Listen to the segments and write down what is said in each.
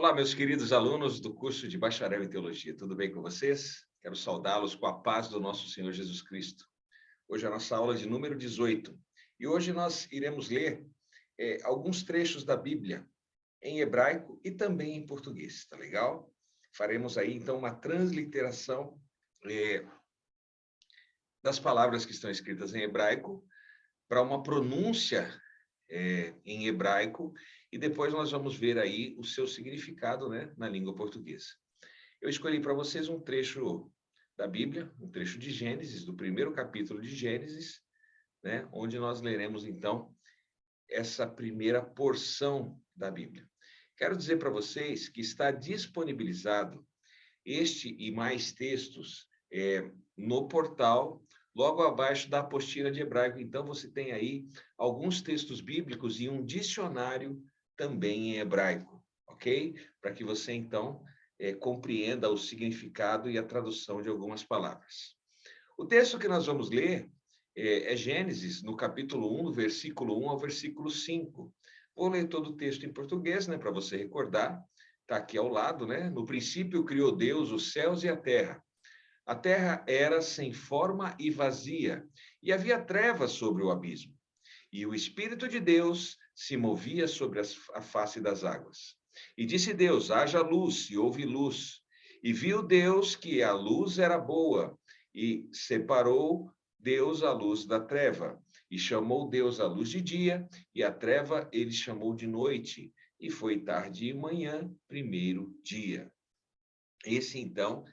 Olá, meus queridos alunos do curso de Bacharel em Teologia, tudo bem com vocês? Quero saudá-los com a paz do nosso Senhor Jesus Cristo. Hoje é a nossa aula de número 18 e hoje nós iremos ler alguns trechos da Bíblia em hebraico e também em português, tá legal? Faremos aí então uma transliteração das palavras que estão escritas em hebraico para uma pronúncia em hebraico, e depois nós vamos ver aí o seu significado, né, na língua portuguesa. Eu escolhi para vocês um trecho da Bíblia, um trecho de Gênesis, do primeiro capítulo de Gênesis, né, onde nós leremos, então, essa primeira porção da Bíblia. Quero dizer para vocês que está disponibilizado este e mais textos no portal, logo abaixo da apostila de hebraico. Então, você tem aí alguns textos bíblicos e um dicionário também em hebraico, ok? Para que você, então, compreenda o significado e a tradução de algumas palavras. O texto que nós vamos ler é Gênesis, no capítulo 1, do versículo 1 ao versículo 5. Vou ler todo o texto em português, né, para você recordar. Está aqui ao lado, né? No princípio criou Deus os céus e a terra. A terra era sem forma e vazia, e havia trevas sobre o abismo. E o Espírito de Deus se movia sobre a face das águas. E disse Deus: haja luz, e houve luz. E viu Deus que a luz era boa, e separou Deus a luz da treva. E chamou Deus a luz de dia, e a treva ele chamou de noite. E foi tarde e manhã, primeiro dia. Esse, então,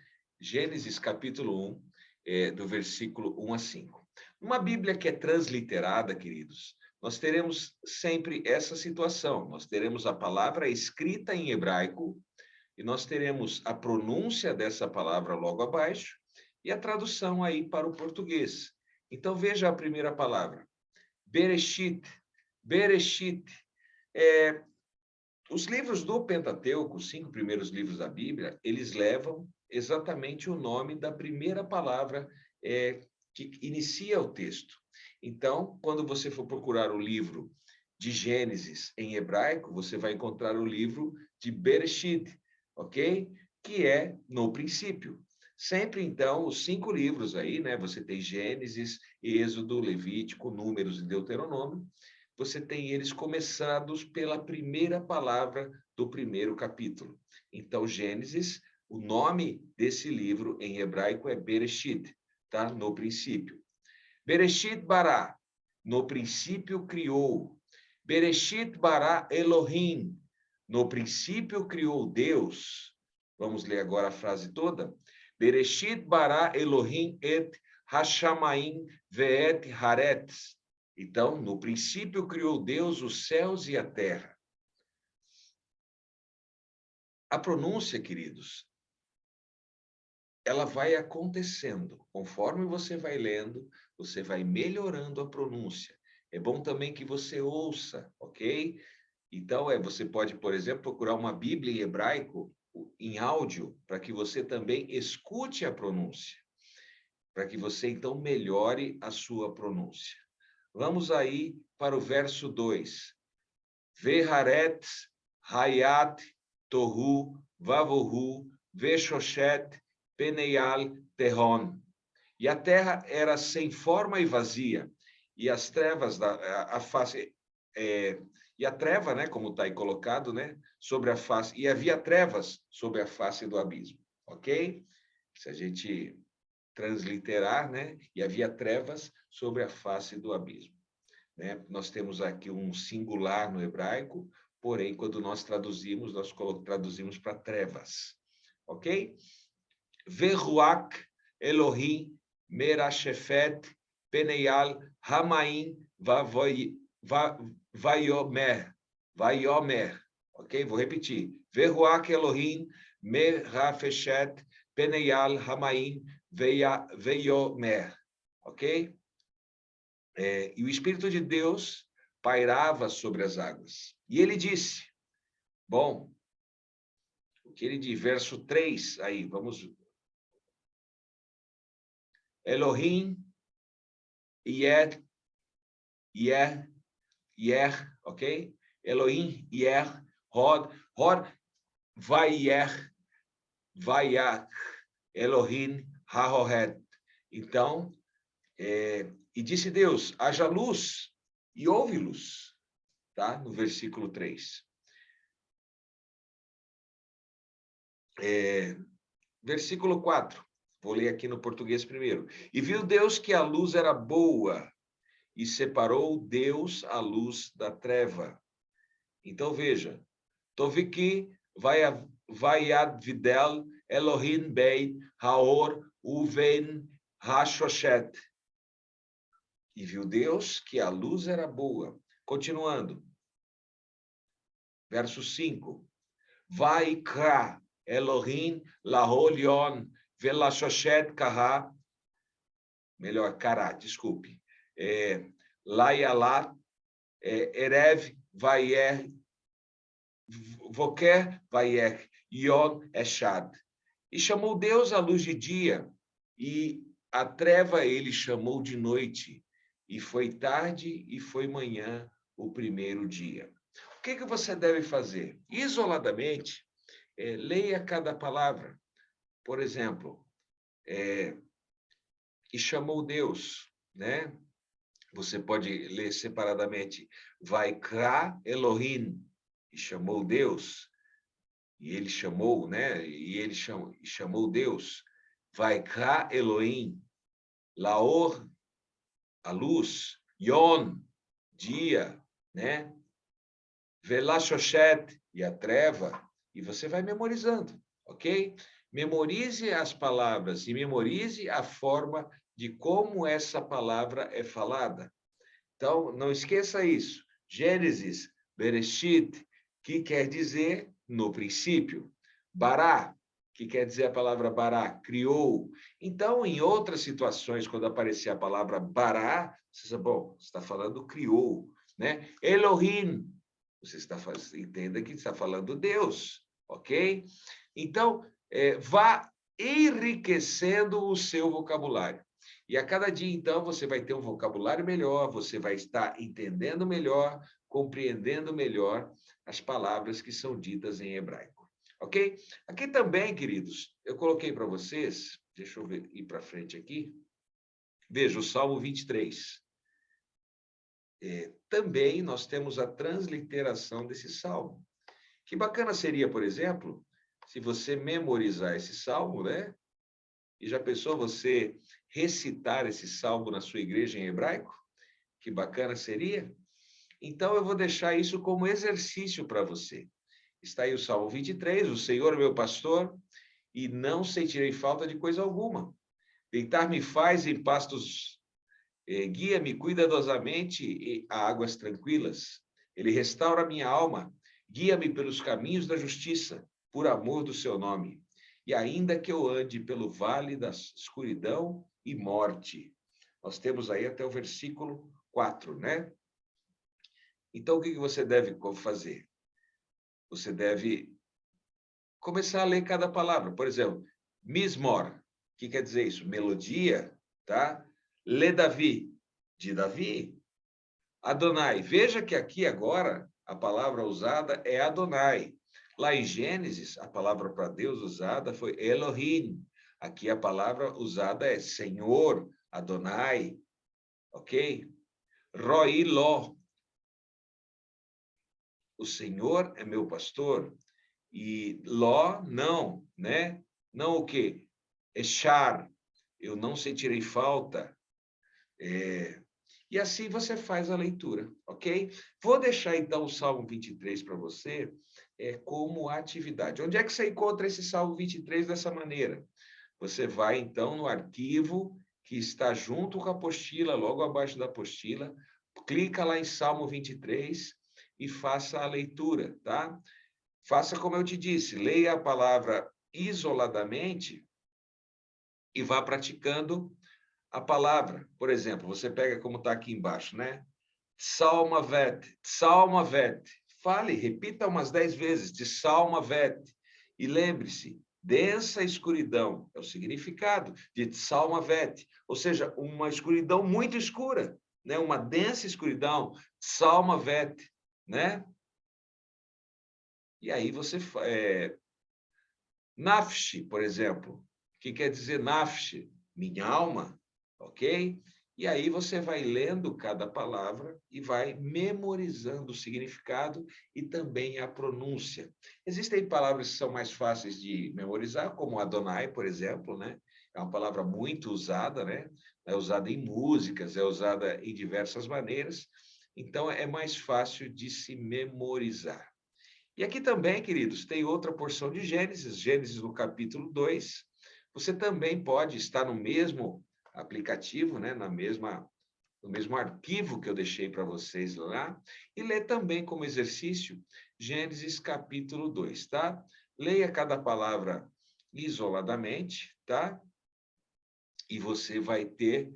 Gênesis capítulo 1, do versículo 1 a 5. Numa Bíblia que é transliterada, queridos, nós teremos sempre essa situação. Nós teremos a palavra escrita em hebraico e nós teremos a pronúncia dessa palavra logo abaixo e a tradução aí para o português. Então, veja a primeira palavra. Bereshit. Bereshit. Os livros do Pentateuco, os 5 primeiros livros da Bíblia, eles levam exatamente o nome da primeira palavra que inicia o texto. Então, quando você for procurar o livro de Gênesis em hebraico, você vai encontrar o livro de Bereshit, ok? Que é no princípio. Sempre, então, os 5 livros aí, né? Você tem Gênesis, Êxodo, Levítico, Números e Deuteronômio. Você tem eles começados pela primeira palavra do primeiro capítulo. Então, Gênesis, o nome desse livro em hebraico é Bereshit, tá? No princípio. Bereshit bara, no princípio criou. Bereshit bara Elohim, no princípio criou Deus. Vamos ler agora a frase toda. Bereshit bara Elohim et hashamayim ve'et haaretz. Então, no princípio criou Deus os céus e a terra. A pronúncia, queridos, ela vai acontecendo. Conforme você vai lendo, você vai melhorando a pronúncia. É bom também que você ouça, ok? Então, você pode, por exemplo, procurar uma Bíblia em hebraico, em áudio, para que você também escute a pronúncia. Para que você, então, melhore a sua pronúncia. Vamos aí para o verso 2. Veharetz, Hayat, Tohu, Vavohu, Veshoshet, Peneial, Terron. E a terra era sem forma e vazia, e as trevas a face e a treva, né, como está aí colocado, né, sobre a face, e havia trevas sobre a face do abismo, ok? Se a gente transliterar, né, e havia trevas sobre a face do abismo. Né? Nós temos aqui um singular no hebraico, porém, quando nós traduzimos para trevas. Ok? Veruach Elohim merashefet peneial hamaim vayomer. Vayomer. Ok? Vou repetir. Veruach Elohim merafeshet peneial hamaim vayomer. Ok? E o Espírito de Deus pairava sobre as águas. E ele disse, bom, o que ele diz, verso 3, aí, vamos. Elohim, Yer, ok? Elohim, Yer, Hod, Vayech Elohim Haohet. Então, e disse Deus, haja luz, e houve luz. Tá? No versículo 3. Versículo 4. Vou ler aqui no português primeiro. E viu Deus que a luz era boa, e separou Deus a luz da treva. Então, veja. Toviki vayad videl Elohim bei haor uven hashoshet. E viu Deus que a luz era boa. Continuando. Verso 5. Vaikra Elohim laholion velashoshet kaha. Melhor, kará, desculpe. Layalat erev vayer voker vayer yod eshad. E chamou Deus a luz de dia, e a treva ele chamou de noite. E foi tarde e foi manhã o primeiro dia. O que você deve fazer? Isoladamente, leia cada palavra. Por exemplo, e chamou Deus, né? Você pode ler separadamente. Vaikra Elohim, e chamou Deus. E ele chamou, né? E ele chamou Deus. Vaikra Elohim, Laor, a luz, Yon, dia, né? Velashoshet, e a treva. E você vai memorizando, ok? Memorize as palavras e memorize a forma de como essa palavra é falada. Então, não esqueça isso. Gênesis, Bereshit, que quer dizer no princípio. Bará, que quer dizer a palavra bará, criou. Então, em outras situações, quando aparecer a palavra bará, você diz, bom, você está falando criou, né? Elohim, você entenda que está falando Deus, ok? Então, vá enriquecendo o seu vocabulário. E a cada dia, então, você vai ter um vocabulário melhor, você vai estar entendendo melhor, compreendendo melhor as palavras que são ditas em hebraico. Ok? Aqui também, queridos, eu coloquei para vocês, deixa eu ir para frente aqui, veja o Salmo 23. Também nós temos a transliteração desse salmo. Que bacana seria, por exemplo, se você memorizar esse salmo, né? E já pensou você recitar esse salmo na sua igreja em hebraico? Que bacana seria? Então, eu vou deixar isso como exercício para você. Está aí o Salmo 23, o Senhor é meu pastor, e não sentirei falta de coisa alguma. Deitar-me faz em pastos, guia-me cuidadosamente a águas tranquilas. Ele restaura minha alma, guia-me pelos caminhos da justiça, por amor do seu nome. E ainda que eu ande pelo vale da escuridão e morte. Nós temos aí até o versículo 4, né? Então, o que você deve fazer? Você deve começar a ler cada palavra. Por exemplo, Mismor, o que quer dizer isso? Melodia, tá? Le Davi, de Davi. Adonai, veja que aqui agora a palavra usada é Adonai. Lá em Gênesis, a palavra para Deus usada foi Elohim. Aqui a palavra usada é Senhor, Adonai, ok? Roi Ló, o Senhor é meu pastor. E Ló, não, né? Não o quê? Echar, eu não sentirei falta. E assim você faz a leitura, ok? Vou deixar, então, o Salmo 23 para você como atividade. Onde é que você encontra esse Salmo 23 dessa maneira? Você vai, então, no arquivo que está junto com a apostila, logo abaixo da apostila, clica lá em Salmo 23 e faça a leitura, tá? Faça como eu te disse, leia a palavra isoladamente e vá praticando a palavra. Por exemplo, você pega como está aqui embaixo, né? Salmavet, Salmavet. Fale, repita umas 10 vezes, de Salmavet. E lembre-se, densa escuridão é o significado de Salmavet, ou seja, uma escuridão muito escura, né? Uma densa escuridão, Salmavet, né? E aí você Nafsh, por exemplo. O que quer dizer nafsh? Minha alma, ok? E aí você vai lendo cada palavra e vai memorizando o significado e também a pronúncia. Existem palavras que são mais fáceis de memorizar, como Adonai, por exemplo, né? É uma palavra muito usada, né? É usada em músicas, é usada em diversas maneiras. Então, é mais fácil de se memorizar. E aqui também, queridos, tem outra porção de Gênesis, Gênesis no capítulo 2. Você também pode estar no mesmo aplicativo, né, no mesmo arquivo que eu deixei para vocês lá, e ler também como exercício Gênesis capítulo 2, tá? Leia cada palavra isoladamente, tá? E você vai ter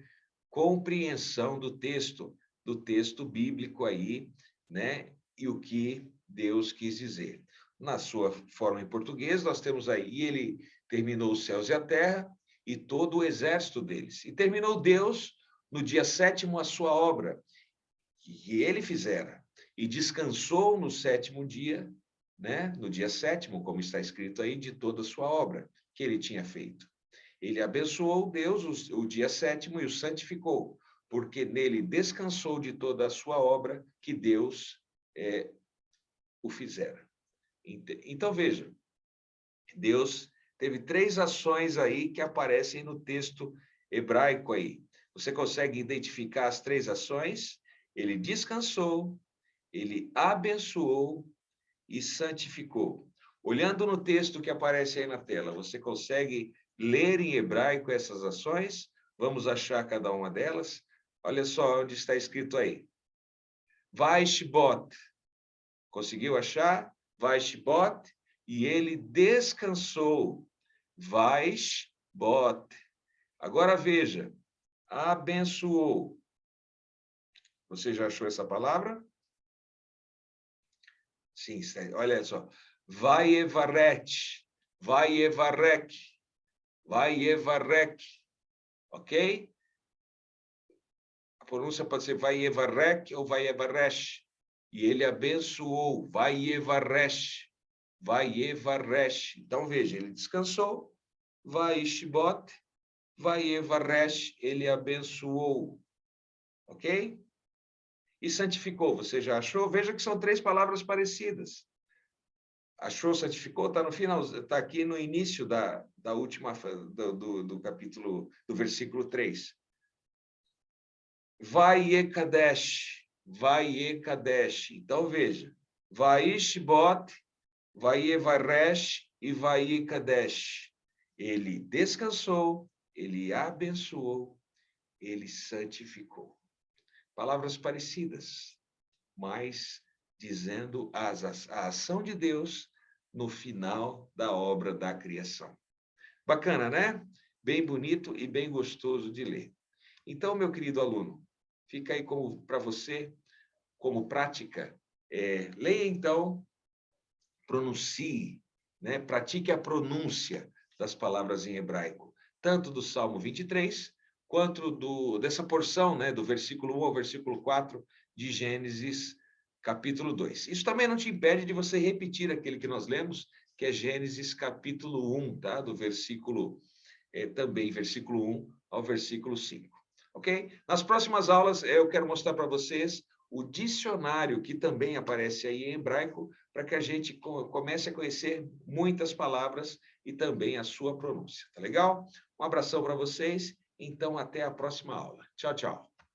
compreensão do texto bíblico aí, né? E o que Deus quis dizer. Na sua forma em português, nós temos aí, e ele terminou os céus e a terra e todo o exército deles. E terminou Deus no dia 7º a sua obra, que ele fizera, e descansou no 7º dia, né? No dia 7º, como está escrito aí, de toda a sua obra que ele tinha feito. Ele abençoou Deus o dia 7º e o santificou, porque nele descansou de toda a sua obra que Deus o fizera. Então, veja, Deus teve 3 ações aí que aparecem no texto hebraico aí. Você consegue identificar as 3 ações? Ele descansou, ele abençoou e santificou. Olhando no texto que aparece aí na tela, você consegue ler em hebraico essas ações? Vamos achar cada uma delas? Olha só onde está escrito aí. Vaishbot. Conseguiu achar? Vaishbot. E ele descansou. Vaishbot. Agora veja. Abençoou. Você já achou essa palavra? Sim, olha só. Vaievaret. Vaievarek. Vaievarek. Ok? A pronúncia pode ser Vaievarek ou Vaievaresh. E ele abençoou. Vaievaresh. Vaievaresh. Então, veja, ele descansou. Vaishbot. Vaievaresh. Ele abençoou. Ok? E santificou. Você já achou? Veja que são 3 palavras parecidas. Achou, santificou? Está no final, está aqui no início da última, do capítulo, do versículo 3. Vaie Kadesh. Então, veja. Vaishbot, Vaievaresh e Vaie Kadesh. Ele descansou, ele abençoou, ele santificou. Palavras parecidas, mas dizendo a ação de Deus no final da obra da criação. Bacana, né? Bem bonito e bem gostoso de ler. Então, meu querido aluno, fica aí para você, como prática. Leia, então, pronuncie, né? Pratique a pronúncia das palavras em hebraico, tanto do Salmo 23, quanto dessa porção, né? Do versículo 1 ao versículo 4 de Gênesis, capítulo 2. Isso também não te impede de você repetir aquele que nós lemos, que é Gênesis, capítulo 1, tá? Do versículo, também versículo 1 ao versículo 5. Ok? Nas próximas aulas, eu quero mostrar para vocês o dicionário, que também aparece aí em hebraico, para que a gente comece a conhecer muitas palavras e também a sua pronúncia. Tá legal? Um abração para vocês. Então, até a próxima aula. Tchau, tchau.